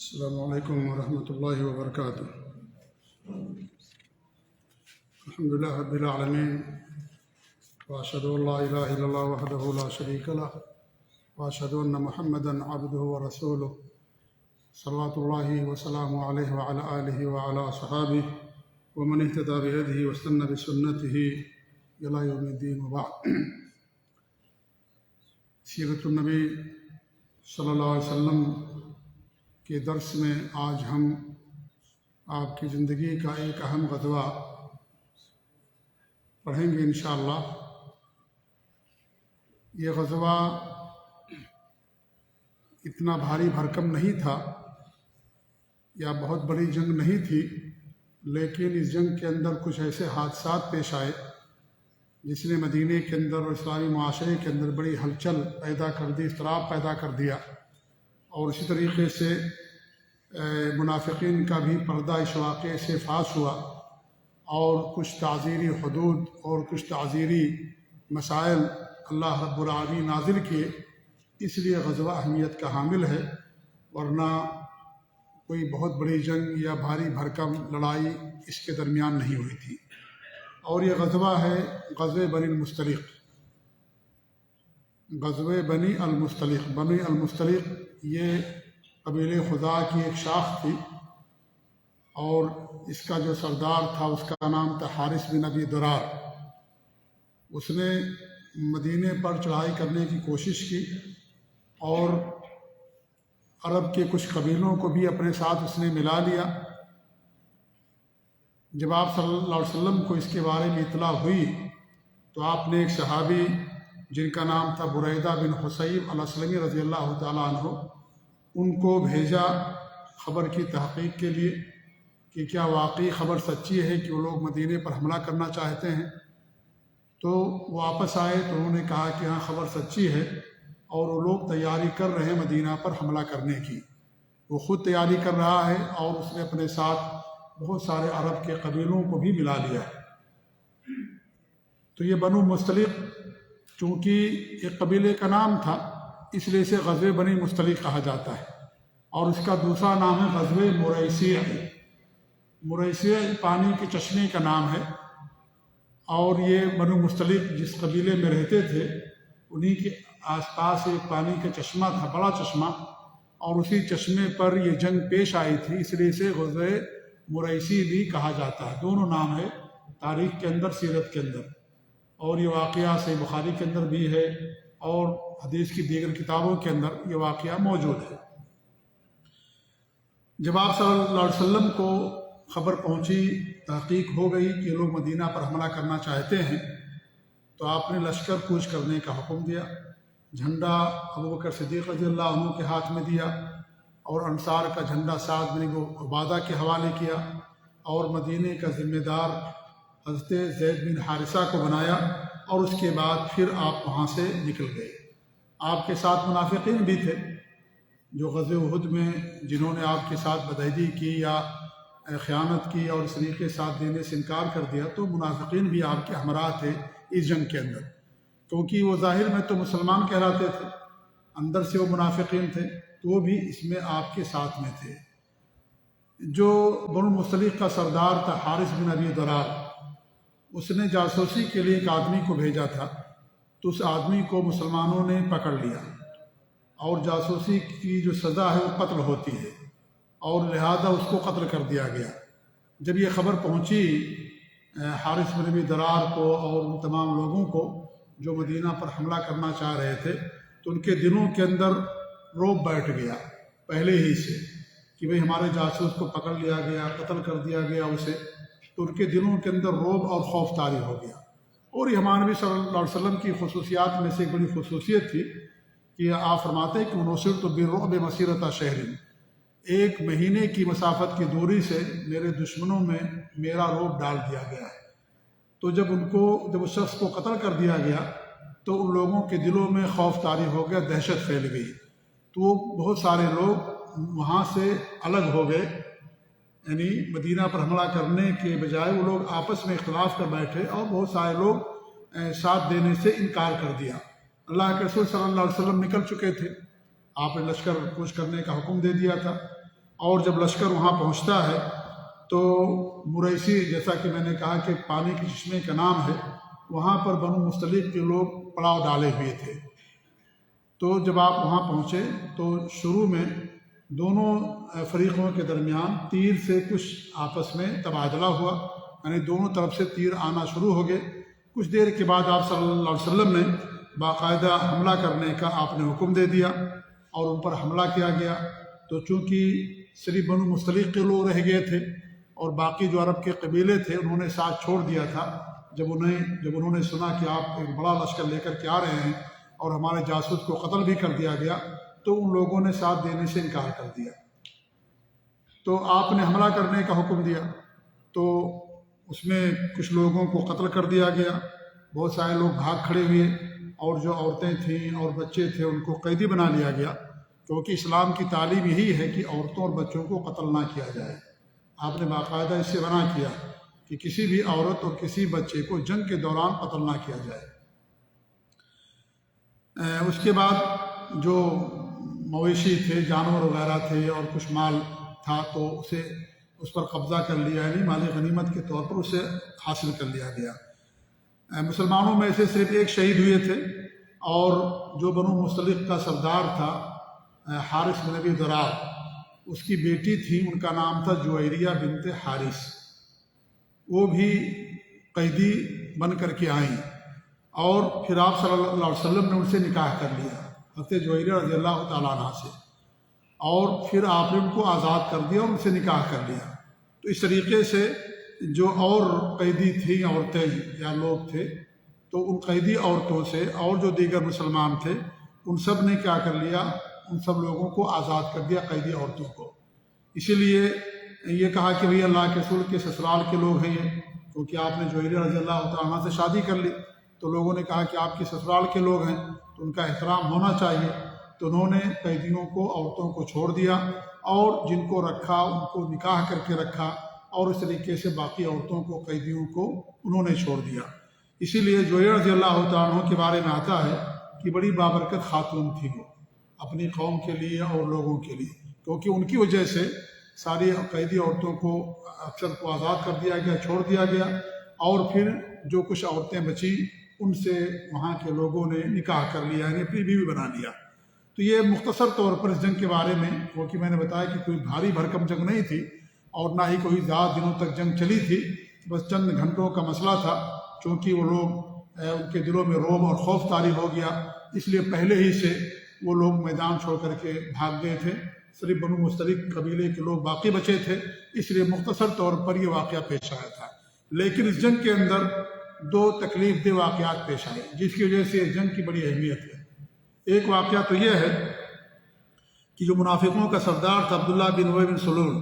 السلام علیکم ورحمۃ اللہ وبرکاتہ۔ الحمد للہ رب العالمین، واشہد ان لا الہ الا اللہ وحدہ لا شریک لہ، واشہد ان محمدا عبدہ ورسولہ، صلوات اللہ وسلام علیہ وعلی آلہ وعلی صحابہ ومن اہتدی بہدیہ واستنى بسنتہ الی یوم الدین، وبعد۔ سیرت النبی صلی اللہ علیہ وسلم کے درس میں آج ہم آپ کی زندگی کا ایک اہم غزوہ پڑھیں گے انشاءاللہ۔ یہ غزوہ اتنا بھاری بھرکم نہیں تھا یا بہت بڑی جنگ نہیں تھی، لیکن اس جنگ کے اندر کچھ ایسے حادثات پیش آئے جس نے مدینے کے اندر اور اسلامی معاشرے کے اندر بڑی ہلچل پیدا کر دی، اضطراب پیدا کر دیا، اور اسی طریقے سے منافقین کا بھی پردہ اس واقعے سے فاش ہوا، اور کچھ تعزیری حدود اور کچھ تعزیری مسائل اللہ رب العالمین نازل کیے۔ اس لیے غزوہ اہمیت کا حامل ہے، ورنہ کوئی بہت بڑی جنگ یا بھاری بھرکم لڑائی اس کے درمیان نہیں ہوئی تھی۔ اور یہ غزوہ ہے غزوہ بنی المصطلق۔ غزوہ بنی المصطلق، بنی المصطلق یہ قبیلہ خزاع کی ایک شاخ تھی، اور اس کا جو سردار تھا اس کا نام تھا حارث بن ابی درار۔ اس نے مدینے پر چڑھائی کرنے کی کوشش کی، اور عرب کے کچھ قبیلوں کو بھی اپنے ساتھ اس نے ملا لیا۔ جب آپ صلی اللہ علیہ وسلم کو اس کے بارے میں اطلاع ہوئی تو آپ نے ایک صحابی جن کا نام تھا بریدہ بن حصیب الاسلمی رضی اللہ تعالیٰ عنہ، ان کو بھیجا خبر کی تحقیق کے لیے کہ کیا واقعی خبر سچی ہے کہ وہ لوگ مدینے پر حملہ کرنا چاہتے ہیں۔ تو وہ واپس آئے تو انہوں نے کہا کہ ہاں خبر سچی ہے، اور وہ لوگ تیاری کر رہے ہیں مدینہ پر حملہ کرنے کی۔ وہ خود تیاری کر رہا ہے، اور اس نے اپنے ساتھ بہت سارے عرب کے قبیلوں کو بھی ملا لیا۔ تو یہ بنو مصطلق چونکہ ایک قبیلے کا نام تھا، اس لیے اسے غزوہ بنی مصطلق کہا جاتا ہے، اور اس کا دوسرا نام ہے غزوہ مریثیہ۔ مریثیہ پانی کے چشمے کا نام ہے، اور یہ بنو مصطلق جس قبیلے میں رہتے تھے انہی کے آس پاس ایک پانی کا چشمہ تھا، بڑا چشمہ، اور اسی چشمے پر یہ جنگ پیش آئی تھی، اس لیے اسے غزوہ مریثی بھی کہا جاتا ہے۔ دونوں نام ہے تاریخ کے اندر، سیرت کے اندر، اور یہ واقعہ صحیح بخاری کے اندر بھی ہے، اور حدیث کی دیگر کتابوں کے اندر یہ واقعہ موجود ہے۔ جب آپ صلی اللہ علیہ وسلم کو خبر پہنچی، تحقیق ہو گئی کہ لوگ مدینہ پر حملہ کرنا چاہتے ہیں، تو آپ نے لشکر کوچ کرنے کا حکم دیا۔ جھنڈا ابوبکر صدیق رضی اللہ عنہ کے ہاتھ میں دیا، اور انصار کا جھنڈا سعد بن عبادہ کے حوالے کیا، اور مدینے کا ذمہ دار حضرت زید بن حارثہ کو بنایا، اور اس کے بعد پھر آپ وہاں سے نکل گئے۔ آپ کے ساتھ منافقین بھی تھے جو غزوہ احد میں جنہوں نے آپ کے ساتھ بدعہدی کی یا خیانت کی اور اس طریقے ساتھ دینے سے انکار کر دیا، تو منافقین بھی آپ کے ہمراہ تھے اس جنگ کے اندر، کیونکہ وہ ظاہر میں تو مسلمان کہلاتے تھے، اندر سے وہ منافقین تھے، تو وہ بھی اس میں آپ کے ساتھ میں تھے۔ جو بنو مصطلق کا سردار تھا حارث بن ابی درار، اس نے جاسوسی کے لیے ایک آدمی کو بھیجا تھا، تو اس آدمی کو مسلمانوں نے پکڑ لیا، اور جاسوسی کی جو سزا ہے وہ قتل ہوتی ہے، اور لہذا اس کو قتل کر دیا گیا۔ جب یہ خبر پہنچی حارث بن ابی درار کو اور ان تمام لوگوں کو جو مدینہ پر حملہ کرنا چاہ رہے تھے، تو ان کے دلوں کے اندر روب بیٹھ گیا پہلے ہی سے کہ بھئی ہمارے جاسوس کو پکڑ لیا گیا، قتل کر دیا گیا اسے، تو ان کے دلوں کے اندر روب اور خوف طاری ہو گیا۔ اور یہ ہمارے نبی صلی اللہ علیہ وسلم کی خصوصیات میں سے ایک بڑی خصوصیت تھی کہ آپ فرماتے ہیں کہ نصرت بالرعب مسیرۃ شہر، ایک مہینے کی مسافت کی دوری سے میرے دشمنوں میں میرا روب ڈال دیا گیا ہے۔ تو جب اس شخص کو قتل کر دیا گیا تو ان لوگوں کے دلوں میں خوف طاری ہو گیا، دہشت پھیل گئی، تو بہت سارے لوگ وہاں سے الگ ہو گئے، یعنی مدینہ پر حملہ کرنے کے بجائے وہ لوگ آپس میں اختلاف کر بیٹھے، اور بہت سارے لوگ ساتھ دینے سے انکار کر دیا۔ اللہ کے رسول صلی اللہ علیہ وسلم نکل چکے تھے، آپ نے لشکر کوچ کرنے کا حکم دے دیا تھا، اور جب لشکر وہاں پہنچتا ہے تو مریسی، جیسا کہ میں نے کہا کہ پانی کے چشمے کا نام ہے، وہاں پر بنو مستلق کے لوگ پڑاؤ ڈالے ہوئے تھے۔ تو جب آپ وہاں پہنچے تو شروع میں دونوں فریقوں کے درمیان تیر سے کچھ آپس میں تبادلہ ہوا، یعنی دونوں طرف سے تیر آنا شروع ہو گئے۔ کچھ دیر کے بعد آپ صلی اللہ علیہ وسلم نے باقاعدہ حملہ کرنے کا آپ نے حکم دے دیا اور ان پر حملہ کیا گیا۔ تو چونکہ صرف بنو مستلق کے لوگ رہ گئے تھے اور باقی جو عرب کے قبیلے تھے انہوں نے ساتھ چھوڑ دیا تھا، جب انہوں نے سنا کہ آپ ایک بڑا لشکر لے کر کے آ رہے ہیں اور ہمارے جاسوس کو قتل بھی کر دیا گیا، تو ان لوگوں نے ساتھ دینے سے انکار کر دیا۔ تو آپ نے حملہ کرنے کا حکم دیا، تو اس میں کچھ لوگوں کو قتل کر دیا گیا، بہت سارے لوگ بھاگ کھڑے ہوئے، اور جو عورتیں تھیں اور بچے تھے ان کو قیدی بنا لیا گیا، کیونکہ اسلام کی تعلیم یہی ہے کہ عورتوں اور بچوں کو قتل نہ کیا جائے۔ آپ نے باقاعدہ اس سے منع کیا کہ کسی بھی عورت اور کسی بچے کو جنگ کے دوران قتل نہ کیا جائے۔ اس کے بعد جو مویشی تھے، جانور وغیرہ تھے اور کچھ مال تھا، تو اس پر قبضہ کر لیا، یعنی مال غنیمت کے طور پر اسے حاصل کر لیا گیا۔ مسلمانوں میں سے صرف ایک شہید ہوئے تھے، اور جو بنو مستلق کا سردار تھا حارث بن ابی ضرار، اس کی بیٹی تھی، ان کا نام تھا جویریہ بنت حارث، وہ بھی قیدی بن کر کے آئیں، اور پھر آپ صلی اللہ علیہ وسلم نے ان سے نکاح کر لیا، حضرت جویریہ رضی اللہ تعالیٰ عنہ سے، اور پھر آپ نے ان کو آزاد کر دیا اور ان سے نکاح کر لیا۔ تو اس طریقے سے جو اور قیدی تھیں، عورتیں یا لوگ تھے، تو ان قیدی عورتوں سے اور جو دیگر مسلمان تھے ان سب نے کیا کر لیا، ان سب لوگوں کو آزاد کر دیا، قیدی عورتوں کو۔ اسی لیے یہ کہا کہ بھئی اللہ کے رسول کے سسرال کے لوگ ہیں یہ، کیونکہ آپ نے جویریہ رضی اللہ تعالیٰ عنہ سے شادی کر لی، تو لوگوں نے کہا کہ آپ کے سسرال کے لوگ ہیں تو ان کا احترام ہونا چاہیے۔ تو انہوں نے قیدیوں کو، عورتوں کو چھوڑ دیا، اور جن کو رکھا ان کو نکاح کر کے رکھا، اور اس طریقے سے باقی عورتوں کو، قیدیوں کو انہوں نے چھوڑ دیا۔ اسی لیے جویریہ رضی اللہ تعالیٰ عنہ کے بارے میں آتا ہے کہ بڑی بابرکت خاتون تھی وہ، اپنی قوم کے لیے اور لوگوں کے لیے، کیونکہ ان کی وجہ سے ساری قیدی عورتوں کو اکثر کو آزاد کر دیا گیا، چھوڑ دیا گیا، اور پھر جو کچھ عورتیں بچی ان سے وہاں کے لوگوں نے نکاح کر لیا، یعنی اپنی بیوی بنا لیا۔ تو یہ مختصر طور پر اس جنگ کے بارے میں، کیونکہ میں نے بتایا کہ کوئی بھاری بھرکم جنگ نہیں تھی اور نہ ہی کوئی زیادہ دنوں تک جنگ چلی تھی، بس چند گھنٹوں کا مسئلہ تھا، چونکہ وہ لوگ ان کے دلوں میں رعب اور خوف طاری ہو گیا، اس لیے پہلے ہی سے وہ لوگ میدان چھوڑ کر کے بھاگ گئے تھے، صرف بنو مستلق قبیلے کے لوگ باقی بچے تھے، اس لیے مختصر طور پر یہ واقعہ پیش آیا تھا۔ لیکن اس جنگ کے اندر دو تکلیف دہ واقعات پیش آئے، جس کی وجہ سے اس جنگ کی بڑی اہمیت ہے۔ ایک واقعہ تو یہ ہے کہ جو منافقوں کا سردار تھا عبداللہ بن ابی بن سلول،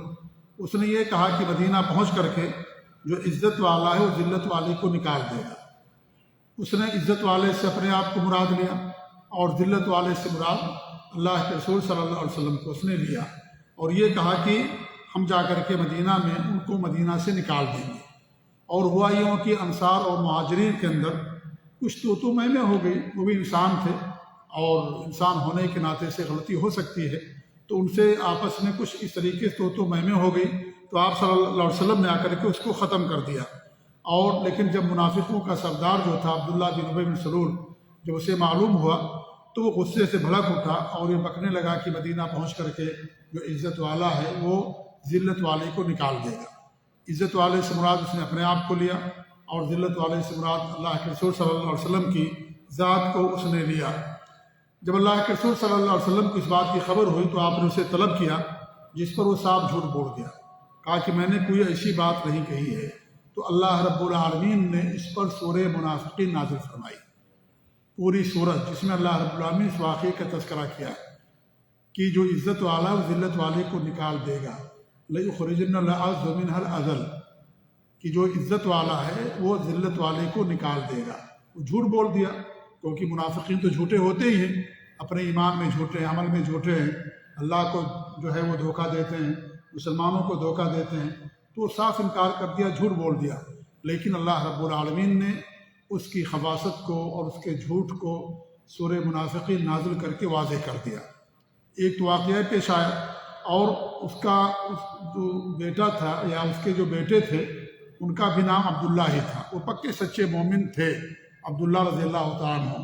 اس نے یہ کہا کہ مدینہ پہنچ کر کے جو عزت والا ہے وہ ذلت والے کو نکال دے گا۔ اس نے عزت والے سے اپنے آپ کو مراد لیا، اور ذلت والے سے مراد اللہ کے رسول صلی اللہ علیہ وسلم کو اس نے لیا، اور یہ کہا کہ ہم جا کر کے مدینہ میں ان کو مدینہ سے نکال دیں گے۔ اور ہوا یوں کہ انصار اور مہاجرین کے اندر کچھ تو مہمیں ہو گئی، وہ بھی انسان تھے اور انسان ہونے کے ناطے سے غلطی ہو سکتی ہے، تو ان سے آپس میں کچھ اس طریقے سے تو مہمیں ہو گئی، تو آپ صلی اللہ علیہ وسلم نے آ کر کے اس کو ختم کر دیا۔ اور لیکن جب منافقوں کا سردار جو تھا عبداللہ بن ابی بن سلول، جب اسے معلوم ہوا تو وہ غصے سے بھڑک اٹھا اور یہ بکنے لگا کہ مدینہ پہنچ کر کے جو عزت والا ہے وہ ذلت والے کو نکال دے گا۔ عزت والے سے مراد اس نے اپنے آپ کو لیا، اور ذلت والے سے مراد اللہ کے رسول صلی اللہ علیہ وسلم کی ذات کو اس نے لیا۔ جب اللہ کے رسول صلی اللہ علیہ وسلم کو اس بات کی خبر ہوئی تو آپ نے اسے طلب کیا، جس پر وہ صاف جھوٹ بول گیا، کہا کہ میں نے کوئی ایسی بات نہیں کہی ہے۔ تو اللہ رب العالمین نے اس پر سورہ منافقین نازل فرمائی، پوری سورت جس میں اللہ رب العالمین اس واقعے کا تذکرہ کیا ہے کہ جو عزت والا وہ ذلت والے کو نکال دے گا، لَيُخْرِجَنَّ الْأَعَزُّ مِنْهَا الْأَذَلَّ، کہ جو عزت والا ہے وہ ذلت والے کو نکال دے گا۔ وہ جھوٹ بول دیا، کیونکہ منافقین تو جھوٹے ہوتے ہی ہیں، اپنے ایمان میں جھوٹے ہیں، عمل میں جھوٹے ہیں، اللہ کو جو ہے وہ دھوکہ دیتے ہیں، مسلمانوں کو دھوکہ دیتے ہیں، تو صاف انکار کر دیا، جھوٹ بول دیا۔ لیکن اللہ رب العالمین نے اس کی خباثت کو اور اس کے جھوٹ کو سورہ منافقین نازل کر کے واضح کر دیا۔ ایک تو واقعہ پیش آیا، اور اس کا جو بیٹا تھا یا اس کے جو بیٹے تھے ان کا بھی نام عبداللہ ہی تھا، وہ پکے سچے مومن تھے عبداللہ رضی اللہ تعالیٰ عنہ۔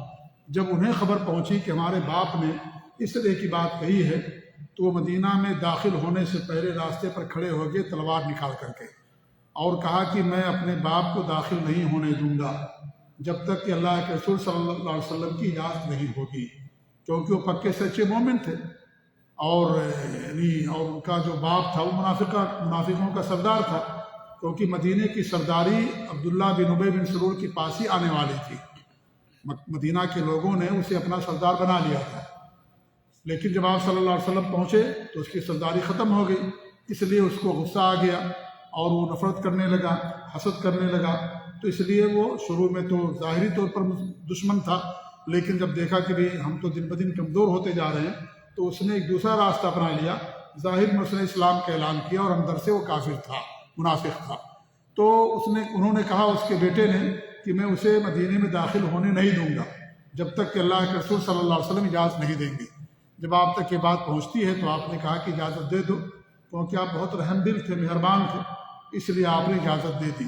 جب انہیں خبر پہنچی کہ ہمارے باپ نے اس طرح کی بات کہی ہے تو وہ مدینہ میں داخل ہونے سے پہلے راستے پر کھڑے ہو گئے تلوار نکال کر کے، اور کہا کہ میں اپنے باپ کو داخل نہیں ہونے دوں گا جب تک کہ اللہ کے رسول صلی اللہ علیہ وسلم کی اجازت نہیں ہوگی، کیونکہ وہ پکے سچے مومن تھے اور ان کا جو باپ تھا وہ منافقوں کا سردار تھا، کیونکہ مدینہ کی سرداری عبداللہ بن ابی بن سلول کے پاس ہی آنے والی تھی۔ مدینہ کے لوگوں نے اسے اپنا سردار بنا لیا تھا، لیکن جب آپ صلی اللہ علیہ وسلم پہنچے تو اس کی سرداری ختم ہو گئی، اس لیے اس کو غصہ آ گیا اور وہ نفرت کرنے لگا، حسد کرنے لگا۔ تو اس لیے وہ شروع میں تو ظاہری طور پر دشمن تھا، لیکن جب دیکھا کہ بھی ہم تو دن بدن کمزور ہوتے جا رہے ہیں تو اس نے ایک دوسرا راستہ اپنا لیا، ظاہر میں اس نے اسلام کا اعلان کیا اور اندر سے وہ کافر تھا، منافق تھا۔ تو انہوں نے کہا اس کے بیٹے نے کہ میں اسے مدینے میں داخل ہونے نہیں دوں گا جب تک کہ اللہ کے رسول صلی اللہ علیہ وسلم اجازت نہیں دیں گے۔ جب آپ تک یہ بات پہنچتی ہے تو آپ نے کہا کہ اجازت دے دو، کیونکہ آپ بہت رحم دل تھے، مہربان تھے، اس لیے آپ نے اجازت دے دی۔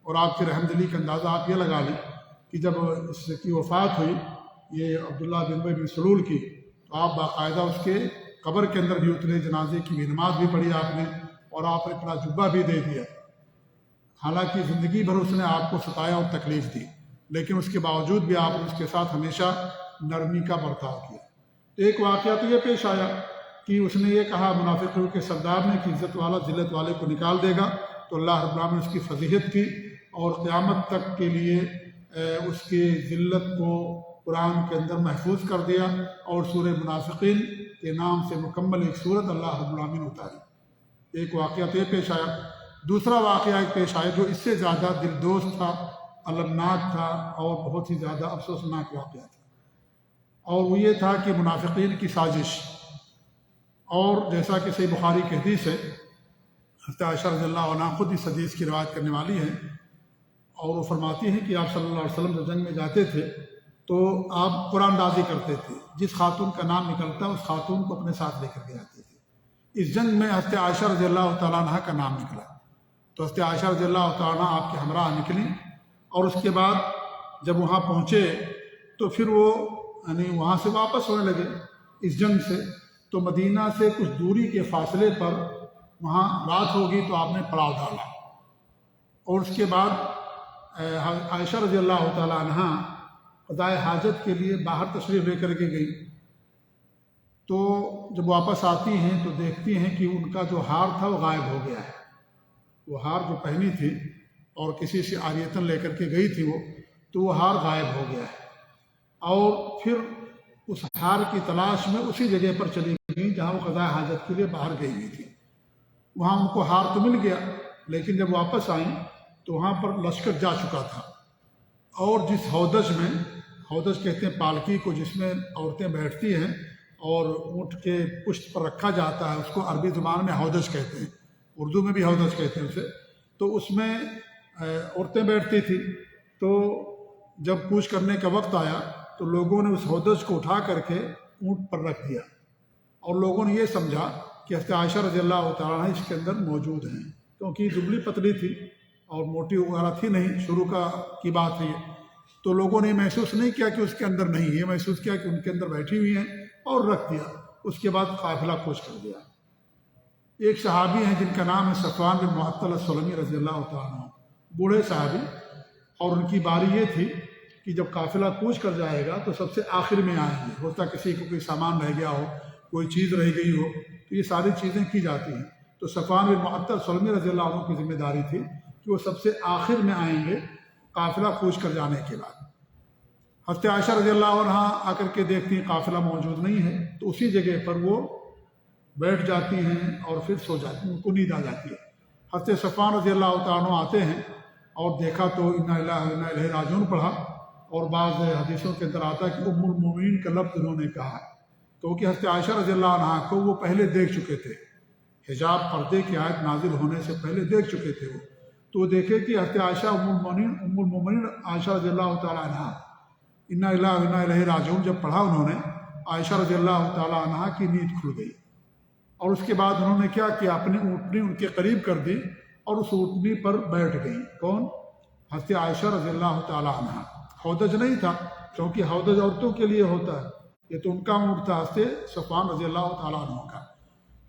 اور آپ کی رحم دلی کا اندازہ آپ یہ لگا لیں کہ جب اس کی وفات ہوئی یہ عبداللہ بن ابی بن سلول کی، تو آپ باقاعدہ اس کے قبر کے اندر بھی اترے، جنازے کی بھی نماز بھی پڑھی آپ نے، اور آپ نے اپنا جبہ بھی دے دیا۔ حالانکہ زندگی بھر اس نے آپ کو ستایا اور تکلیف دی، لیکن اس کے باوجود بھی آپ نے اس کے ساتھ ہمیشہ نرمی کا برتاؤ کیا۔ ایک واقعہ تو یہ پیش آیا کہ اس نے یہ کہا منافقوں کے سردار نے کہ عزت والا ذلت والے کو نکال دے گا، تو اللہ رب العالمین نے اس کی فضیحت کی اور قیامت تک کے لیے اس کی ذلت کو قرآن کے اندر محفوظ کر دیا، اور سورہ منافقین کے نام سے مکمل ایک سورت اللہ رب العالمین اتاری۔ ایک واقعہ تو یہ پیش آیا۔ دوسرا واقعہ ایک پیش آیا جو اس سے زیادہ دل دوست تھا، المناک تھا اور بہت ہی زیادہ افسوسناک واقعہ تھا، اور وہ یہ تھا کہ منافقین کی سازش، اور جیسا کہ صحیح بخاری کی حدیث ہے، حضرت عائشہ رضی اللہ عنہا خود اس حدیث کی روایت کرنے والی ہیں، اور وہ فرماتی ہیں کہ آپ صلی اللہ علیہ وسلم جب جنگ میں جاتے تھے تو آپ قرآن اندازی کرتے تھے، جس خاتون کا نام نکلتا اس خاتون کو اپنے ساتھ لے کر کے آتے تھے۔ اس جنگ میں حضرت عائشہ رضی اللہ تعالیٰ عنہ کا نام نکلا، تو حضرت عائشہ رضی اللہ تعالیٰ عنہ آپ کے ہمراہ نکلیں، اور اس کے بعد جب وہاں پہنچے تو پھر وہ وہاں سے واپس ہونے لگے اس جنگ سے، تو مدینہ سے کچھ دوری کے فاصلے پر وہاں رات ہوگی تو آپ نے پڑاؤ ڈالا، اور اس کے بعد عائشہ رضی اللہ تعالیٰ عنہ قضاء حاجت کے لیے باہر تشریف لے کر کے گئی، تو جب واپس آتی ہیں تو دیکھتی ہیں کہ ان کا جو ہار تھا وہ غائب ہو گیا ہے۔ وہ ہار جو پہنی تھی اور کسی سے عاریتاً لے کر کے گئی تھی تو وہ ہار غائب ہو گیا ہے، اور پھر اس ہار کی تلاش میں اسی جگہ پر چلی گئی جہاں وہ قضاء حاجت کے لیے باہر گئی ہوئی تھی۔ وہاں ان کو ہار تو مل گیا، لیکن جب واپس آئیں تو وہاں پر لشکر جا چکا تھا، اور جس ہودج کہتے ہیں پالکی کو جس میں عورتیں بیٹھتی ہیں اور اونٹ کے پشت پر رکھا جاتا ہے، اس کو عربی زبان میں ہودج کہتے ہیں، اردو میں بھی ہودج کہتے ہیں اسے، تو اس میں عورتیں بیٹھتی تھی۔ تو جب کوچ کرنے کا وقت آیا تو لوگوں نے اس ہودج کو اٹھا کر کے اونٹ پر رکھ دیا، اور لوگوں نے یہ سمجھا کہ حضرت عائشہ رضی اللہ تعالیٰ عنہ اس کے اندر موجود ہیں، کیونکہ یہ دبلی پتلی تھی اور موٹی وغیرہ تھی نہیں، شروع کی بات ہے یہ، تو لوگوں نے محسوس نہیں کیا کہ اس کے اندر نہیں، یہ محسوس کیا کہ ان کے اندر بیٹھی ہوئی ہیں اور رکھ دیا۔ اس کے بعد قافلہ کوچ کر دیا۔ ایک صحابی ہیں جن کا نام ہے صفوان بن معطل السلمی رضی اللہ تعالیٰ عنہ، بوڑھے صحابی، اور ان کی باری یہ تھی کہ جب قافلہ کوچ کر جائے گا تو سب سے آخر میں آئیں گے، ہوتا کسی کو کوئی سامان رہ گیا ہو، کوئی چیز رہ گئی ہو، تو یہ ساری چیزیں کی جاتی ہیں۔ تو صفوان بن معطل السلمی رضی اللہ عنہ کی ذمہ داری تھی کہ وہ سب سے آخر میں آئیں گے قافلہ کوچ کر جانے کے بعد۔ حضرت عائشہ رضی اللہ عنہ آ کر کے دیکھتی ہیں قافلہ موجود نہیں ہے، تو اسی جگہ پر وہ بیٹھ جاتی ہیں اور پھر سو جاتی ہیں، ان کو نیند آ جاتی ہے۔ حضرت صفوان رضی اللہ تعالیٰ عنہ آتے ہیں اور دیکھا تو انا للہ و انا الیہ راجعون پڑھا، اور بعض حدیثوں کے اندر آتا ہے کہ ام المومنین کا لفظ انہوں نے کہا، کیونکہ حضرت عائشہ رضی اللہ عنہ کو وہ پہلے دیکھ چکے تھے، حجاب پردے کی آیت نازل ہونے سے پہلے دیکھ چکے تھے وہ، تو دیکھے کہ حضرت عائشہ ام المومنین عائشہ رضی اللہ تعالیٰ عنہ انا للہ و انا الیہ راجعون جب پڑھا انہوں نے، عائشہ رضی اللہ تعالیٰ عنہ کی نیند کھل گئی، اور اس کے بعد انہوں نے کیا کیا، اپنی اونٹنی ان کے قریب کر دی اور اس اونٹنی پر بیٹھ گئی۔ کون؟ حضرت عائشہ رضی اللہ تعالی عنہ۔ ہودج نہیں تھا، کیونکہ ہودج عورتوں کے لیے ہوتا ہے، یہ تو ان کا اونٹ تھا حضرت صفوان رضی اللہ تعالیٰ عنہ کا۔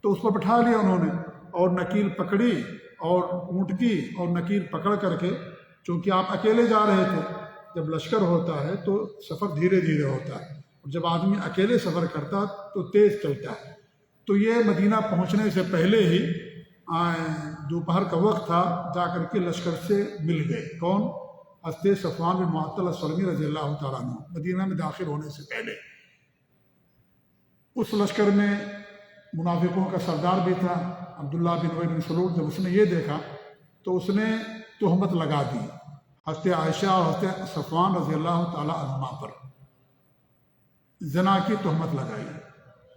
تو اس پر بٹھا لیا انہوں نے اور نکیل پکڑی اور اونٹ کی، اور نکیل پکڑ کر کے، چونکہ آپ اکیلے جا رہے تھے، جب لشکر ہوتا ہے تو سفر دھیرے دھیرے ہوتا ہے، اور جب آدمی اکیلے سفر کرتا تو تیز چلتا ہے۔ تو یہ مدینہ پہنچنے سے پہلے ہی دوپہر کا وقت تھا، جا کر کے لشکر سے مل گئے۔ کون؟ حضرت صفوان بن معطل السلمی رضی اللہ تعالیٰ عنہ، مدینہ میں داخل ہونے سے پہلے۔ اس لشکر میں منافقوں کا سردار بھی تھا عبداللہ بن ابی بن سلول۔ جب اس نے یہ دیکھا تو اس نے تہمت لگا دی حضرت عائشہ اور حضرت صفوان رضی اللہ تعالیٰ عنہما پر، زنا کی تہمت لگائی۔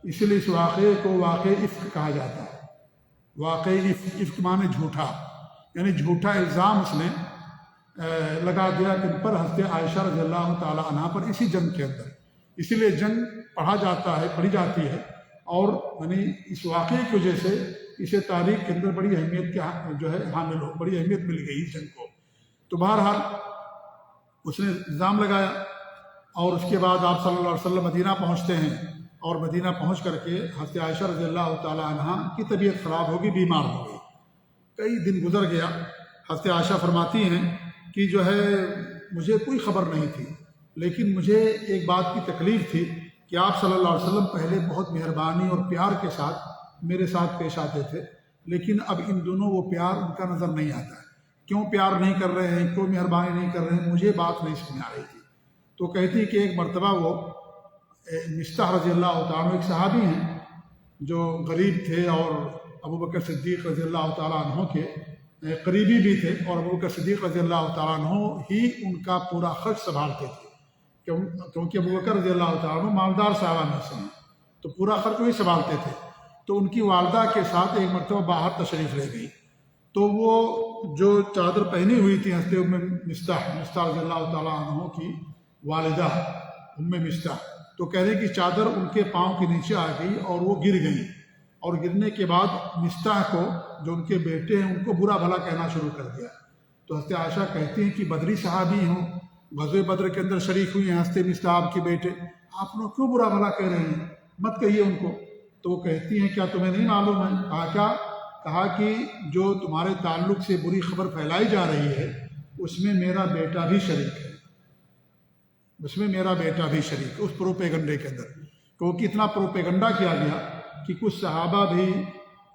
اس لیے اس واقعے کو واقع افک کہا جاتا ہے۔ واقع افک معنی جھوٹا، یعنی جھوٹا الزام اس نے لگا دیا کہ پر حضرت عائشہ رضی اللہ تعالیٰ عنہ پر، اسی جنگ کے اندر۔ اسی لیے جنگ پڑھی جاتی ہے، اور یعنی اس واقعے کی وجہ سے اسے تاریخ کے اندر بڑی اہمیت کیا جو ہے حامل ہو، بڑی اہمیت مل گئی اس جنگ کو۔ تو بہرحال اس نے الزام لگایا، اور اس کے بعد آپ صلی اللہ علیہ وسلم مدینہ پہنچتے ہیں، اور مدینہ پہنچ کر کے حضرت عائشہ رضی اللہ تعالیٰ عنہ کی طبیعت خراب ہوگی، بیمار ہو گئی۔ کئی دن گزر گیا۔ حضرت عائشہ فرماتی ہیں کہ جو ہے مجھے کوئی خبر نہیں تھی، لیکن مجھے ایک بات کی تکلیف تھی کہ آپ صلی اللہ علیہ وسلم پہلے بہت مہربانی اور پیار کے ساتھ میرے ساتھ پیش آتے تھے، لیکن اب ان دونوں وہ پیار ان کا نظر نہیں آتا ہے۔ کیوں پیار نہیں کر رہے ہیں، کیوں مہربانی نہیں کر رہے ہیں، مجھے بات نہیں سمجھ آ رہی تھی۔ تو کہتی کہ ایک مرتبہ وہ مصطح رضی اللہ تعالیٰ عنہ، ایک صحابی ہیں جو غریب تھے اور ابوبکر صدیق رضی اللہ تعالیٰ عنہ کے قریبی بھی تھے، اور ابوبکر صدیق رضی اللہ تعالیٰ عنہ ہی ان کا پورا خرچ سنبھالتے تھے، کیونکہ ابوبکر رضی اللہ تعالیٰ عنہ مالدار صحابہ میں سے ہیں، تو پورا خرچ وہی سنبھالتے تھے۔ تو ان کی والدہ کے ساتھ ایک مرتبہ باہر تشریف لے گئی، تو وہ جو چادر پہنی ہوئی تھی حضرت مصطح رضی اللہ تعالیٰ عنہ کی والدہ مصطح، تو کہہ رہے کہ چادر ان کے پاؤں کے نیچے آ گئی اور وہ گر گئی، اور گرنے کے بعد مصطح کو، جو ان کے بیٹے ہیں، ان کو برا بھلا کہنا شروع کر دیا۔ تو حضرت عائشہ کہتی ہیں کہ بدری صحابی ہوں، غزوہ بدر کے اندر شریک ہوئی ہیں حضرت مصطح کے بیٹے، آپ لوگ کیوں برا بھلا کہہ رہے ہیں، مت کہیے ان کو۔ تو وہ کہتی ہیں کیا تمہیں نہیں معلوم ہے؟ کہا کیا؟ کہا کہ جو تمہارے تعلق سے بری خبر پھیلائی جا رہی ہے اس میں میرا بیٹا بھی شریک ہے، اس میں میرا بیٹا بھی شریک ہے، اس پروپیگنڈے کے اندر، کیونکہ اتنا پروپیگنڈا کیا گیا کہ کچھ صحابہ بھی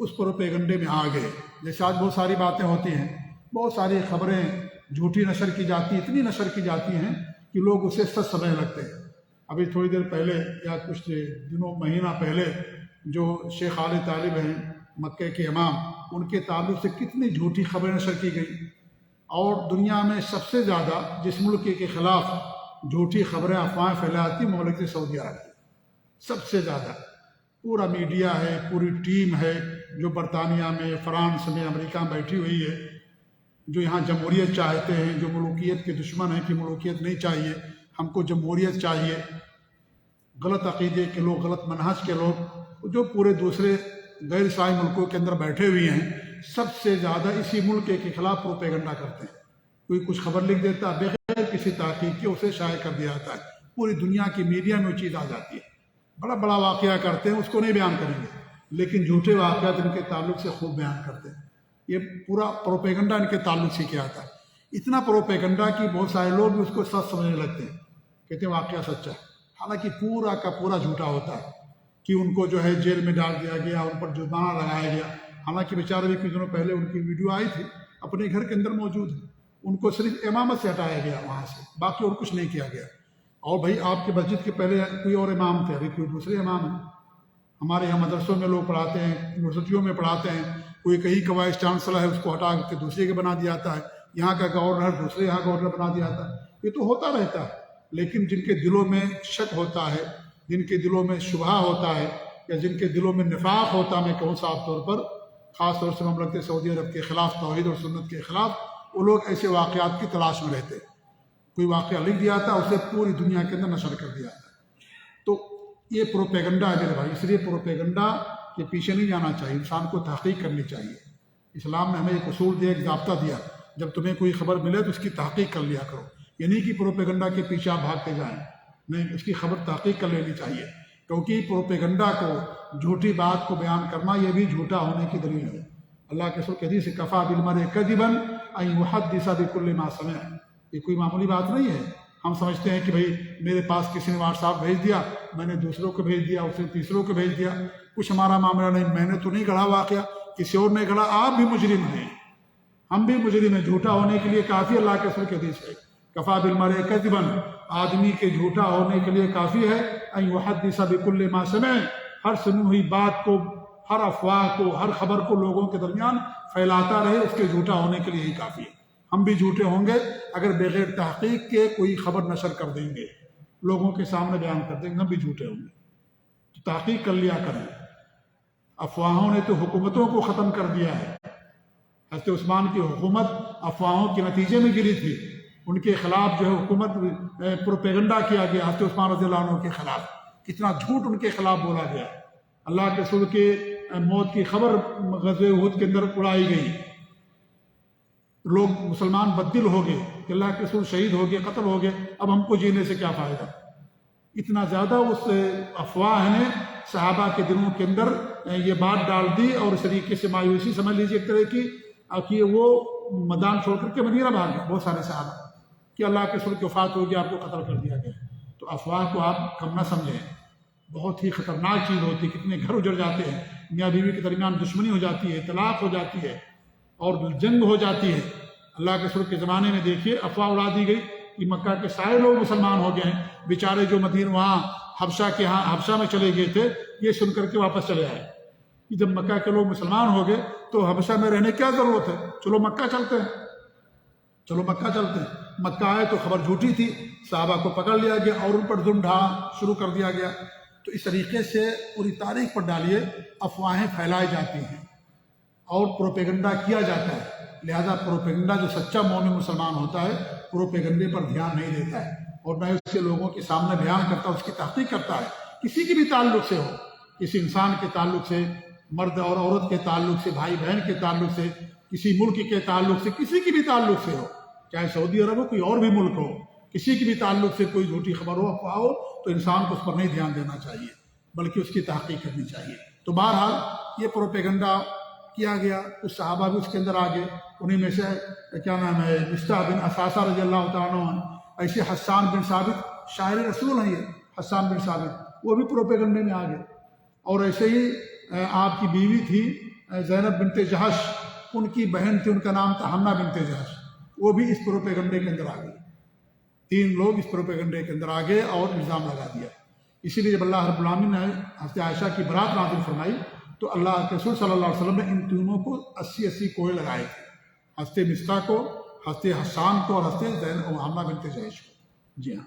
اس پروپیگنڈے میں آ گئے۔ جیسے آج بہت ساری باتیں ہوتی ہیں، بہت ساری خبریں جھوٹی نشر کی جاتی، اتنی نشر کی جاتی ہیں کہ لوگ اسے سچ سمجھنے لگتے ہیں۔ ابھی تھوڑی دیر پہلے یا کچھ دنوں مہینہ پہلے جو شیخ عالی طالب ہیں مکہ کے امام، ان کے تعلق سے کتنی جھوٹی خبریں نشر کی گئی، اور دنیا میں سب سے زیادہ جس ملک کے خلاف جھوٹی خبریں افواہیں پھیلاتی مملکت سعودی عرب، سب سے زیادہ پورا میڈیا ہے، پوری ٹیم ہے جو برطانیہ میں، فرانس میں، امریکہ میں بیٹھی ہوئی ہے، جو یہاں جمہوریت چاہتے ہیں، جو ملوکیت کے دشمن ہیں کہ ملوکیت نہیں چاہیے، ہم کو جمہوریت چاہیے، غلط عقیدے کے لوگ، غلط منہج کے لوگ جو پورے دوسرے غیر عیسائی ملکوں کے اندر بیٹھے ہوئے ہیں، سب سے زیادہ اسی ملک کے خلاف پروپیگنڈا کرتے ہیں۔ کوئی کچھ خبر لکھ دیتا ہے، بغیر کسی تحقیق کے اسے شائع کر دیا جاتا ہے، پوری دنیا کی میڈیا میں وہ چیز آ جاتی ہے۔ بڑا بڑا واقعہ کرتے ہیں، اس کو نہیں بیان کریں گے، لیکن جھوٹے واقعات ان کے تعلق سے خوب بیان کرتے ہیں۔ یہ پورا پروپیگنڈا ان کے تعلق سے کیا جاتا ہے، اتنا پروپیگنڈا کہ بہت سارے لوگ بھی اس کو سچ سمجھنے لگتے ہیں، کہتے ہیں واقعہ سچا ہے، حالانکہ پورا کا پورا جھوٹا ہوتا ہے کہ ان کو جو ہے جیل میں ڈال دیا گیا، ان پر جرمانہ لگایا گیا، حالانکہ بیچارے بھی کچھ دنوں پہلے ان کی ویڈیو آئی تھی، اپنے گھر کے اندر موجود ہے، ان کو صرف امامت سے ہٹایا گیا وہاں سے، باقی اور کچھ نہیں کیا گیا۔ اور بھائی آپ کے مسجد کے پہلے کوئی اور امام تھے، ابھی کوئی دوسرے امام ہیں۔ ہمارے یہاں مدرسوں میں لوگ پڑھاتے ہیں، یونیورسٹیوں میں پڑھاتے ہیں، کوئی کہیں کا وائس چانسلر ہے، اس کو ہٹا کے دوسرے کے بنا دیا جاتا ہے، یہاں کا گورنر دوسرے یہاں گورنر بنا دیا جاتا ہے۔ یہ تو ہوتا رہتا ہے، لیکن جن کے دلوں میں شک ہوتا ہے، جن کے دلوں میں شبہ ہوتا ہے، یا جن کے دلوں میں نفاق ہوتا ہے، میں کہوں صاف طور پر، خاص طور سے مملکت سعودی عرب کے خلاف، توحید اور سنت کے خلاف، وہ لوگ ایسے واقعات کی تلاش میں رہتے ہیں۔ کوئی واقعہ لکھ دیا تھا، اسے پوری دنیا کے اندر نشر کر دیا تھا۔ تو یہ پروپیگنڈا ہے میرے بھائی، اس لیے پروپیگنڈا کہ پیچھے نہیں جانا چاہیے، انسان کو تحقیق کرنی چاہیے۔ اسلام نے ہمیں ایک اصول دیا، ایک ضابطہ دیا، جب تمہیں کوئی خبر ملے تو اس کی تحقیق کر لیا کرو، یہ نہیں کہ پروپیگنڈا کے پیچھے آپ بھاگتے جائیں، نہیں، اس کی خبر تحقیق کر لینی چاہیے، کیونکہ پروپیگنڈا کو، جھوٹی بات کو بیان کرنا یہ بھی جھوٹا ہونے کی دلیل ہے۔ اللہ کے رسول کے حدیث سے کفا بالمرء کذبا ان یحدث بکل ما سمع، یہ کوئی معمولی بات نہیں ہے۔ ہم سمجھتے ہیں کہ بھئی میرے پاس کسی نے واٹس ایپ بھیج دیا، میں نے دوسروں کو بھیج دیا، اس نے تیسروں کو بھیج دیا، کچھ ہمارا معاملہ نہیں، میں نے تو نہیں گڑھا واقعہ، کسی اور نے گڑھا، آپ بھی مجرم ہیں، ہم بھی مجرم ہیں۔ جھوٹا ہونے کے لیے کافی اللہ کے رسول کے حدیث ہے، کفا بالمرء کذبا، آدمی کے جھوٹا ہونے کے لیے کافی ہے ان یحدث بکل ما سمع، ہر سنی ہوئی بات کو، ہر افواہ کو، ہر خبر کو لوگوں کے درمیان پھیلاتا رہے، اس کے جھوٹا ہونے کے لیے ہی کافی ہے۔ ہم بھی جھوٹے ہوں گے اگر بغیر تحقیق کے کوئی خبر نشر کر دیں گے، لوگوں کے سامنے بیان کر دیں گے، ہم بھی جھوٹے ہوں گے۔ تو تحقیق کر لیا کریں۔ افواہوں نے تو حکومتوں کو ختم کر دیا ہے۔ حضرت عثمان کی حکومت افواہوں کے نتیجے میں گری تھی، ان کے خلاف جو ہے حکومت پروپیگنڈا کیا گیا، حضرت عثمان رضی اللہ عنہ کے خلاف کتنا جھوٹ ان کے خلاف بولا گیا۔ اللہ کے رسول کے موت کی خبر غزوہ احد کے اندر اڑائی گئی، لوگ مسلمان بددل ہو گئے کہ اللہ کے رسول شہید ہو گئے، قتل ہو گئے، اب ہم کو جینے سے کیا فائدہ۔ اتنا زیادہ اس افواہ نے صحابہ کے دلوں کے اندر یہ بات ڈال دی، اور اس طریقے سے مایوسی سمجھ لیجیے ایک طرح کی، کہ وہ میدان چھوڑ کر کے مدینہ بھاگ گئے بہت سارے صحابہ، کہ اللہ کے رسول کی وفات ہو گئی، آپ کو قتل کر دیا گیا۔ تو افواہ کو آپ کم نہ سمجھیں، بہت ہی خطرناک چیز ہوتی ہے، کتنے گھر اجڑ جاتے ہیں، میاں بیوی کے درمیان دشمنی ہو جاتی ہے، طلاق ہو جاتی ہے، اور جنگ ہو جاتی ہے۔ اللہ کے رسول کے زمانے میں دیکھیے افواہ اڑا دی گئی کہ مکہ کے سارے لوگ مسلمان ہو گئے ہیں، بیچارے جو مدینہ وہاں حبشہ میں چلے گئے تھے، یہ سن کر کے واپس چلے آئے کہ جب مکہ کے لوگ مسلمان ہو گئے تو حبشہ میں رہنے کیا ضرورت ہے، چلو مکہ چلتے ہیں، چلو مکہ چلتے ہیں۔ مکہ آئے تو خبر جھوٹی تھی، صحابہ کو پکڑ لیا گیا اور ان پر ظلم ڈھا شروع کر دیا گیا۔ تو اس طریقے سے پوری تاریخ پر ڈالیے افواہیں پھیلائی جاتی ہیں اور پروپیگنڈا کیا جاتا ہے۔ لہذا پروپیگنڈا، جو سچا مومن مسلمان ہوتا ہے پروپیگنڈے پر دھیان نہیں دیتا ہے، اور نہ اس کے لوگوں کے سامنے بیان کرتا ہے، اس کی تحقیق کرتا ہے، کسی کے بھی تعلق سے ہو، کسی انسان کے تعلق سے، مرد اور عورت کے تعلق سے، بھائی بہن کے تعلق سے، کسی ملک کے تعلق سے، کسی کی بھی تعلق سے ہو، چاہے سعودی عرب ہو، کوئی اور بھی ملک ہو، کسی کی بھی تعلق سے کوئی جھوٹی خبر ہو، افواہ ہو، تو انسان کو اس پر نہیں دھیان دینا چاہیے بلکہ اس کی تحقیق کرنی چاہیے۔ تو بہرحال یہ پروپیگنڈا کیا گیا، کچھ صحابہ بھی اس کے اندر آ گئے، انہیں میں سے کیا نام ہے، مصطح بن اثاثہ رضی اللہ تعالیٰ عنہ، ایسے حسان بن ثابت، شاعر رسول ہیں یہ حسان بن ثابت، وہ بھی پروپیگنڈے میں آ گئے۔ اور ایسے ہی آپ کی بیوی تھی زینب بنت جہش، ان کی بہن تھی، ان کا نام تھا حمنہ بنت جہش، وہ بھی اس پروپیگنڈے کے اندر آ گئی۔ تین لوگ اس پروپیگنڈے کے اندر آ گئے اور الزام لگا دیا۔ اسی لیے جب اللہ رب العالمین نے حضرت عائشہ کی برات نازل فرمائی تو اللہ کے رسول صلی اللہ علیہ وسلم نے ان تینوں کو 80 کوڑے لگائے تھے، حضرت مصطح کو، حضرت حسان کو، اور حضرت حمنہ بنت جہش کو۔ جی ہاں،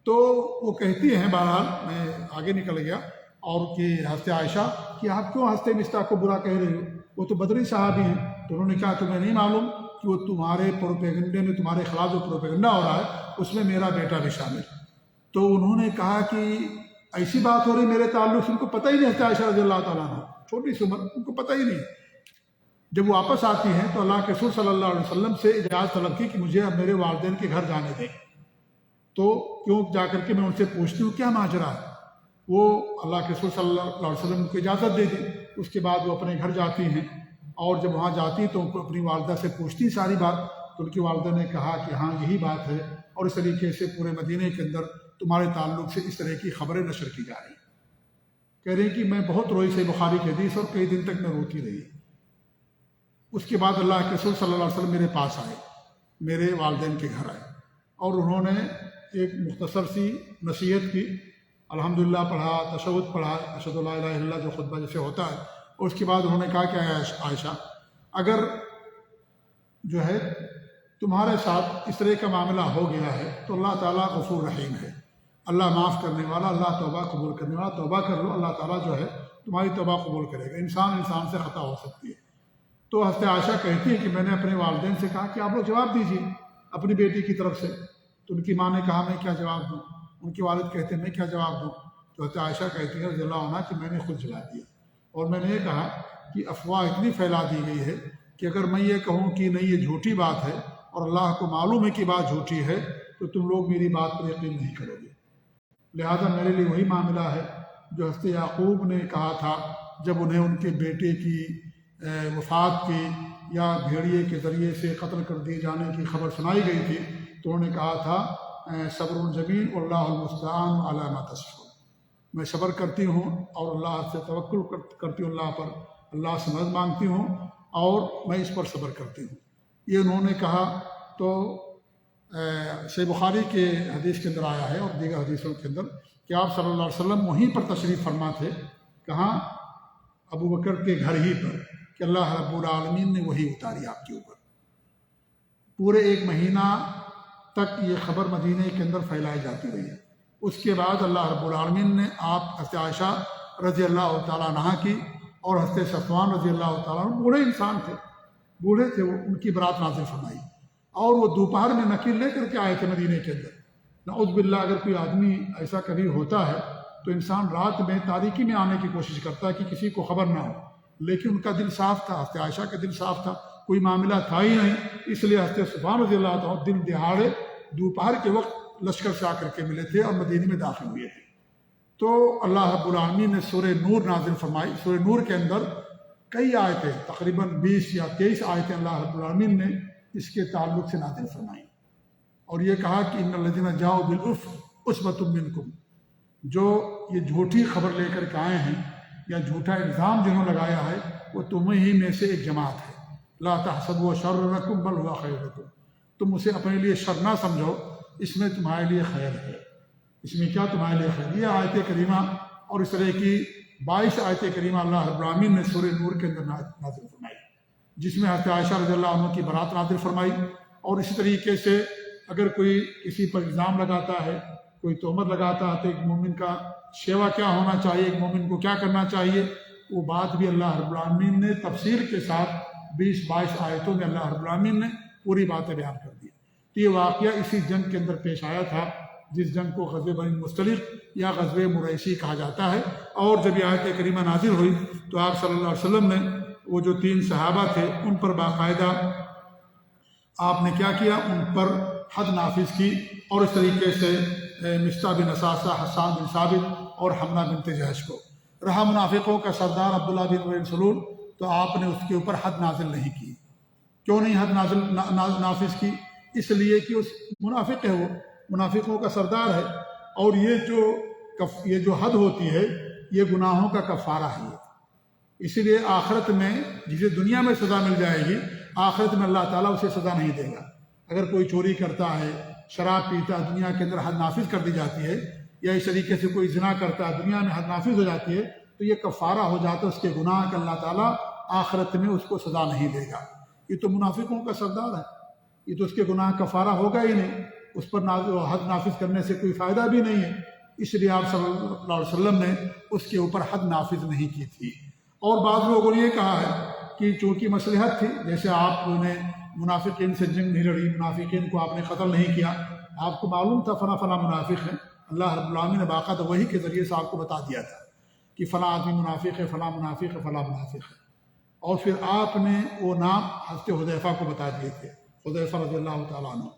تو وہ کہتی ہیں، بہرحال میں آگے نکل گیا، اور کہ حضرت عائشہ کہ آپ کیوں حضرت مصطح کو برا کہہ رہی ہو، وہ تو بدری صحابی ہیں۔ تو انہوں نے کہا تمہیں نہیں معلوم کہ وہ تمہارے پروپیگنڈے میں، تمہارے خلاف جو پروپیگنڈا ہو رہا ہے اس میں میرا بیٹا بھی شامل۔ تو انہوں نے کہا کہ ایسی بات ہو رہی میرے تعلق سے، ان کو پتہ ہی نہیں، حضرت عائشہ رضی اللہ تعالیٰ عنہ چھوٹی سی عمر، ان کو پتہ ہی نہیں۔ جب وہ واپس آتی ہیں تو اللہ کے رسول صلی اللہ علیہ وسلم سے اجازت طلب کی کہ مجھے اب میرے والدین کے گھر جانے دیں۔ تو کیوں جا کر کے میں ان سے پوچھتی ہوں کیا ماجرا ہے۔ وہ اللہ کے رسول صلی اللہ علیہ وسلم کو اجازت دے دی۔ اس کے بعد وہ اپنے گھر جاتی ہیں، اور جب وہاں جاتی تو ان کو اپنی والدہ سے پوچھتی ساری بات، تو ان کی والدہ نے کہا کہ ہاں یہی بات ہے، اور اس طریقے سے پورے مدینے کے اندر تمہارے تعلق سے اس طرح کی خبریں نشر کی جا رہی ہیں۔ کہہ رہے ہیں کہ میں بہت روئی سے بخاری کی حدیث، اور کئی دن تک میں روتی رہی۔ اس کے بعد اللہ کے رسول صلی اللہ علیہ وسلم میرے پاس آئے، میرے والدین کے گھر آئے، اور انہوں نے ایک مختصر سی نصیحت کی، الحمدللہ پڑھا، تشہد پڑھا، اشہد لا الہ الا اللہ جو خطبہ جیسے ہوتا ہے، اور اس کے بعد انہوں نے کہا کہ عائشہ اگر جو ہے تمہارے ساتھ اس طرح کا معاملہ ہو گیا ہے تو اللہ تعالیٰ غفور رحیم ہے، اللہ معاف کرنے والا، اللہ توبہ قبول کرنے والا، توبہ کر لو، اللہ تعالیٰ جو ہے تمہاری توبہ قبول کرے گا۔ انسان سے خطا ہو سکتی ہے۔ تو حضرت عائشہ کہتی ہے کہ میں نے اپنے والدین سے کہا کہ آپ لوگ جواب دیجیے اپنی بیٹی کی طرف سے۔ تو ان کی ماں نے کہا میں کیا جواب دوں، ان کے والد کہتے ہیں میں کیا جواب دوں۔ تو حضرت عائشہ کہتی ہے رضی اللہ عنہ کہ میں نے خود جواب دیا، اور میں نے یہ کہا کہ افواہ اتنی پھیلا دی گئی ہے کہ اگر میں یہ کہوں کہ نہیں یہ جھوٹی بات ہے اور اللہ کو معلوم ہے کہ بات جھوٹی ہے تو تم لوگ میری بات پر یقین نہیں کرو گے۔ لہذا میرے لیے وہی معاملہ ہے جو حضرت یعقوب نے کہا تھا جب انہیں ان کے بیٹے کی وفات کی یا بھیڑیے کے ذریعے سے قتل کر دیے جانے کی خبر سنائی گئی تھی، تو انہوں نے کہا تھا صبر جمیل واللہ المستعان علی ما تصفون، میں صبر کرتی ہوں اور اللہ سے توکل کرتی ہوں، اللہ پر اللہ سے مدد مانگتی ہوں اور میں اس پر صبر کرتی ہوں۔ یہ انہوں نے کہا تو صحیح بخاری کے حدیث کے اندر آیا ہے اور دیگر حدیثوں کے اندر کہ آپ صلی اللہ علیہ وسلم وہیں پر تشریف فرما تھے، کہاں؟ ابو بکر کے گھر ہی پر، کہ اللہ رب العالمین نے وہی اتاری آپ کے اوپر۔ پورے 1 مہینہ تک یہ خبر مدینہ کے اندر پھیلائی جاتی رہی۔ اس کے بعد اللہ رب العالمین نے آپ حضرت عائشہ رضی اللہ تعالیٰ عنہا کی اور حضرت صفوان رضی اللہ تعالیٰ عنہ، بوڑھے انسان تھے، بوڑھے تھے، وہ ان کی برات نازل فرمائی اور وہ دوپہر میں نکیل لے کر کے آئے تھے مدینہ کے اندر۔ نعوذ باللہ، اگر کوئی آدمی ایسا کبھی ہوتا ہے تو انسان رات میں تاریکی میں آنے کی کوشش کرتا ہے کہ کسی کو خبر نہ ہو، لیکن ان کا دل صاف تھا، حضرت عائشہ کا دل صاف تھا، کوئی معاملہ تھا ہی نہیں، اس لیے حضرت صفوان رضی اللہ تعالیٰ دن دہاڑے دوپہر کے وقت لشکر سے آ کر کے ملے تھے اور مدینہ میں داخل ہوئے تھے۔ تو اللہ رب العالمین نے سورہ نور نازل فرمائی۔ سورہ نور کے اندر کئی آیتیں، تقریباً 20 یا 23 آیتیں اللہ رب العالمین نے اس کے تعلق سے نازل فرمائی اور یہ کہا کہ ان الذین جاؤوا بالعفک عصبۃ منکم، جو یہ جھوٹی خبر لے کر کے آئے ہیں یا جھوٹا الزام جنہوں نے لگایا ہے وہ تمہیں ہی میں سے ایک جماعت ہے۔ لا تحسبوا شرا لکم بل هو خیر لکم، تم اسے اپنے لیے شر نہ سمجھو، اس میں تمہارے لیے خیر ہے۔ اس میں کیا تمہارے لیے خیر؟ یہ آیت کریمہ اور اس طرح کی 22 آیت کریمہ اللہ رب العالمین نے سورہ نور کے اندر نازل فرمائی، جس میں حضرت عائشہ رضی اللہ عنہ کی برات نازل فرمائی۔ اور اسی طریقے سے اگر کوئی کسی پر الزام لگاتا ہے، کوئی تہمت لگاتا ہے تو ایک مومن کا شیوا کیا ہونا چاہیے، ایک مومن کو کیا کرنا چاہیے، وہ بات بھی اللہ رب العالمین نے تفصیل کے ساتھ 20-22 آیتوں میں اللہ رب العالمین نے پوری باتیں بیان کر دی۔ تو یہ واقعہ اسی جنگ کے اندر پیش آیا تھا جس جنگ کو غزوہ بنی المصطلق یا غزوہ مریسی کہا جاتا ہے۔ اور جب یہ آیت کریمہ نازل ہوئی تو آپ صلی اللہ علیہ وسلم نے وہ جو 3 صحابہ تھے ان پر باقاعدہ آپ نے کیا کیا، ان پر حد نافذ کی، اور اس طریقے سے مصطح بن اساسہ، حسان بن ثابت اور حمنہ بنت جحش کو۔ رہا منافقوں کا سردار عبداللہ بن ابی بن سلول، تو آپ نے اس کے اوپر حد نازل نہیں کی۔ کیوں نہیں حد نافذ کی؟ اس لیے کہ اس منافق ہے، وہ منافقوں کا سردار ہے، اور یہ جو حد ہوتی ہے یہ گناہوں کا کفارہ ہے۔ اسی لیے آخرت میں جسے دنیا میں سزا مل جائے گی، آخرت میں اللہ تعالیٰ اسے سزا نہیں دے گا۔ اگر کوئی چوری کرتا ہے، شراب پیتا ہے، دنیا کے اندر حد نافذ کر دی جاتی ہے، یا اس طریقے سے کوئی زنا کرتا ہے، دنیا میں حد نافذ ہو جاتی ہے، تو یہ کفارہ ہو جاتا ہے اس کے گناہ کا، اللہ تعالیٰ آخرت میں اس کو سزا نہیں دے گا۔ یہ تو منافقوں کا سردار ہے، یہ تو اس کے گناہ کفارہ ہوگا ہی نہیں، اس پر حد نافذ کرنے سے کوئی فائدہ بھی نہیں ہے۔ اس لیے آپ صلی اللہ علیہ وسلم نے اس کے اوپر حد نافذ نہیں کی تھی۔ اور بعض لوگوں نے یہ کہا ہے کہ چونکہ مصلحت تھی، جیسے آپ نے منافقین سے جنگ نہیں لڑی، منافقین کو آپ نے قتل نہیں کیا، آپ کو معلوم تھا فلاں فلاں منافق ہیں، اللہ رب العالمین نے باقاعدہ وحی کے ذریعے سے آپ کو بتا دیا تھا کہ فلاں آدمی منافق ہے، فلاں منافق ہے، فلاں منافق ہے، اور پھر آپ نے وہ نام حضرت حذیفہ کو بتا دیے تھے، حذیفہ رضی اللہ تعالیٰ عنہ۔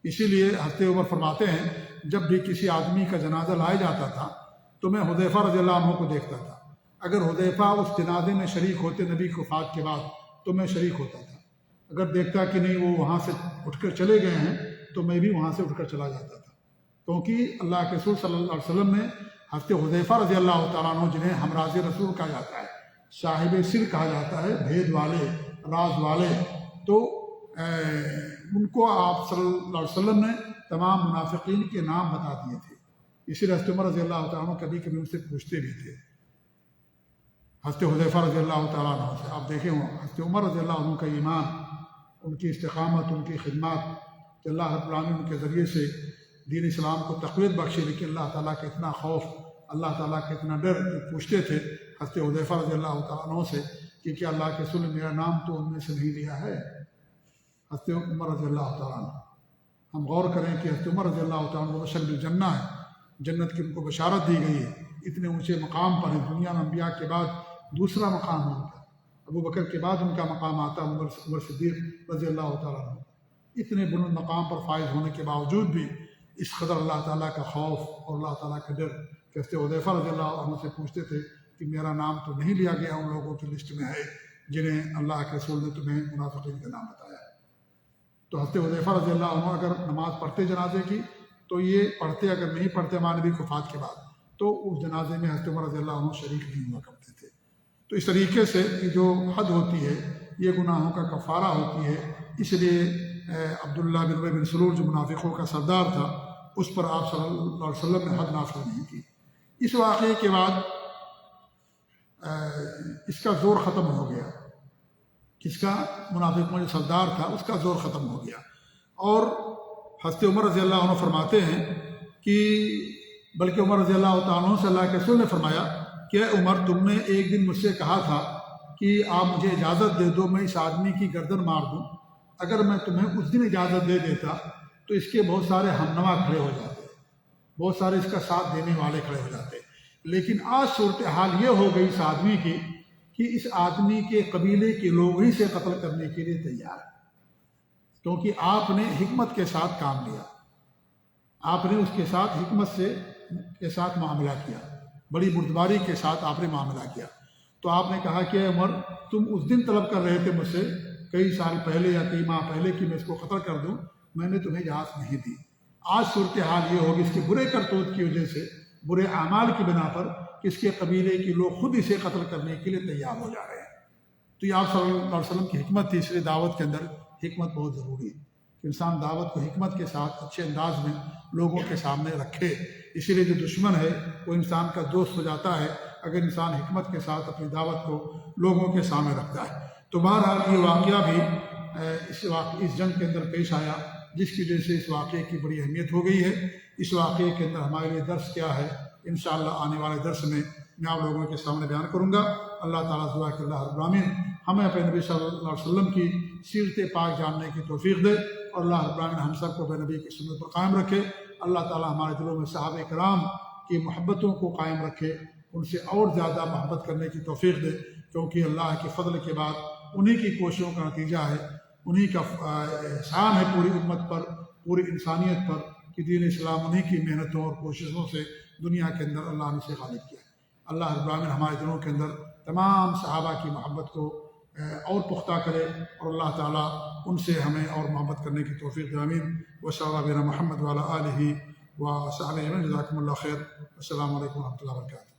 اسی لیے حضرت عمر فرماتے ہیں جب بھی کسی آدمی کا جنازہ لایا جاتا تھا تو میں حذیفہ رضی اللہ عنہ کو دیکھتا تھا، اگر حذیفہ اس جنازے میں شریک ہوتے نبی کی وفات کے بعد تو میں شریک ہوتا تھا، اگر دیکھتا کہ نہیں وہ وہاں سے اٹھ کر چلے گئے ہیں تو میں بھی وہاں سے اٹھ کر چلا جاتا تھا، کیونکہ اللہ کے رسول صلی اللہ علیہ وسلم نے حضرت حذیفہ رضی اللہ تعالیٰ عنہ، جنہیں ہمراز رسول کہا جاتا ہے، صاحب سر کہا جاتا ہے، بھید والے، راز والے، تو ان کو آپ صلی اللہ علیہ وسلم نے تمام منافقین کے نام بتا دیے تھے۔ اسی لیے حضرت عمر رضی اللہ تعالیٰ عنہ کبھی کبھی ان سے پوچھتے بھی تھے، حضرت حذیفہ رضی اللہ تعالیٰ عنہ سے۔ آپ دیکھیں حضرت عمر رضی اللہ عنہ کا ایمان، ان کی استقامت، ان کی خدمات، کہ اللہ رب العالمین کے ذریعے سے دین اسلام کو تقویت بخشی، لیکن اللہ تعالیٰ کا اتنا خوف، اللہ تعالیٰ کا اتنا ڈر، پوچھتے تھے حضرت حذیفہ رضی اللہ تعالیٰ عنہ سے کہ کیا اللہ کے رسول نے میرا نام تو ان میں سے نہیں لیا ہے؟ حضرت عمر رضی اللہ تعالیٰ عنہ، ہم غور کریں کہ حضرت عمر رضی اللہ تعالیٰ عنہ بشر بالجنہ ہے، جنت کی ان کو بشارت دی گئی ہے، اتنے اونچے مقام پر ہیں، دنیا میں انبیاء کے بعد دوسرا مقام ہے ان کا، ابو بکر کے بعد ان کا مقام آتا عمر صدیق رضی اللہ تعالیٰ عنہ۔ اتنے بلند مقام پر فائز ہونے کے باوجود بھی اس قدر اللہ تعالیٰ کا خوف اور اللہ تعالیٰ کا ڈر کہ حذیفہ رضی اللہ عنہ سے پوچھتے تھے کہ میرا نام تو نہیں لیا گیا ان لوگوں کی لسٹ میں ہے جنہیں اللہ کے رسول نے تمہیں منافقین کا نام بتایا ہے۔ تو حضرت حذیفہ رضی اللہ عنہ اگر نماز پڑھتے جنازے کی تو یہ پڑھتے، اگر نہیں پڑھتے ہمارے نبی کی وفات کے بعد، تو اس جنازے میں حضرت عمر رضی اللہ عنہ شریک نہیں ہوا کرتے تھے۔ تو اس طریقے سے یہ جو حد ہوتی ہے یہ گناہوں کا کفارہ ہوتی ہے۔ اس لیے عبداللہ بن ابی بن سلول جو منافقوں کا سردار تھا، اس پر آپ صلی اللہ علیہ وسلم نے حد نافذ نہیں کی۔ اس واقعے کے بعد اس کا زور ختم ہو گیا، جس کا منافقوں جو سردار تھا اس کا زور ختم ہو گیا، اور حضرت عمر رضی اللہ عنہ فرماتے ہیں کہ بلکہ عمر رضی اللہ عنہ سے اللہ کے رسول نے فرمایا کہ اے عمر، تم نے ایک دن مجھ سے کہا تھا کہ آپ مجھے اجازت دے دو میں اس آدمی کی گردن مار دوں۔ اگر میں تمہیں اس دن اجازت دے دیتا تو اس کے بہت سارے ہمنوا کھڑے ہو جاتے، بہت سارے اس کا ساتھ دینے والے کھڑے ہو جاتے، لیکن آج صورتحال یہ ہو گئی اس آدمی کی کہ اس آدمی کے قبیلے کے لوگ ہی سے قتل کرنے کے لیے تیار ہیں، کیونکہ آپ نے حکمت کے ساتھ کام لیا، آپ نے اس کے ساتھ حکمت کے ساتھ معاملہ کیا، بڑی بردباری کے ساتھ آپ نے معاملہ کیا۔ تو آپ نے کہا کہ عمر، تم اس دن طلب کر رہے تھے مجھ سے کئی سال پہلے یا کئی ماہ پہلے کہ میں اس کو قتل کر دوں، میں نے تمہیں اجازت نہیں دی۔ آج صورتحال یہ ہوگی اس کے برے کرتوت کی وجہ سے، برے اعمال کی بنا پر، کہ اس کے قبیلے کے لوگ خود اسے قتل کرنے کے لیے تیار ہو جا رہے ہیں۔ تو یہ آپ صلی اللہ علیہ وسلم کی حکمت تھی۔ اس لیے دعوت کے اندر حکمت بہت ضروری ہے کہ انسان دعوت کو حکمت کے ساتھ اچھے انداز میں لوگوں کے سامنے رکھے۔ اسی لیے جو دشمن ہے وہ انسان کا دوست ہو جاتا ہے اگر انسان حکمت کے ساتھ اپنی دعوت کو لوگوں کے سامنے رکھتا ہے۔ تو بہرحال یہ واقعہ بھی اس جنگ کے اندر پیش آیا، جس کی وجہ سے اس واقعے کی بڑی اہمیت ہو گئی ہے۔ اس واقعے کے اندر ہمارے لیے درس کیا ہے، انشاءاللہ آنے والے درس میں آپ لوگوں کے سامنے بیان کروں گا۔ اللہ تعالیٰ دعا کہ اللہ رب العالمین ہمیں اپنے نبی صلی اللہ علیہ وسلم کی سیرت پاک جاننے کی توفیق دے، اور اللہ رب العالمین ہم سب کو اپنے نبی کی سنت پر قائم رکھے۔ اللہ تعالیٰ ہمارے دلوں میں صحابہ کرام کی محبتوں کو قائم رکھے، ان سے اور زیادہ محبت کرنے کی توفیق دے، کیونکہ اللہ کے فضل کے بعد انہی کی کوششوں کا نتیجہ ہے، انہی کا احسان ہے پوری امت پر، پوری انسانیت پر، کہ دین اسلام انہی کی محنتوں اور کوششوں سے دنیا کے اندر اللہ نے اسے غالب کیا ہے۔ اللہ رب العالمین ہمارے دلوں کے اندر تمام صحابہ کی محبت کو اور پختہ کرے، اور اللہ تعالیٰ ان سے ہمیں اور محبت کرنے کی توفیق دے۔ آمین۔ وصلی اللہ علی محمد وعلی آلہ وصحبہ اجمعین۔ جزاکم اللہ خیر۔ السلام علیکم ورحمۃ اللہ وبرکاتہ۔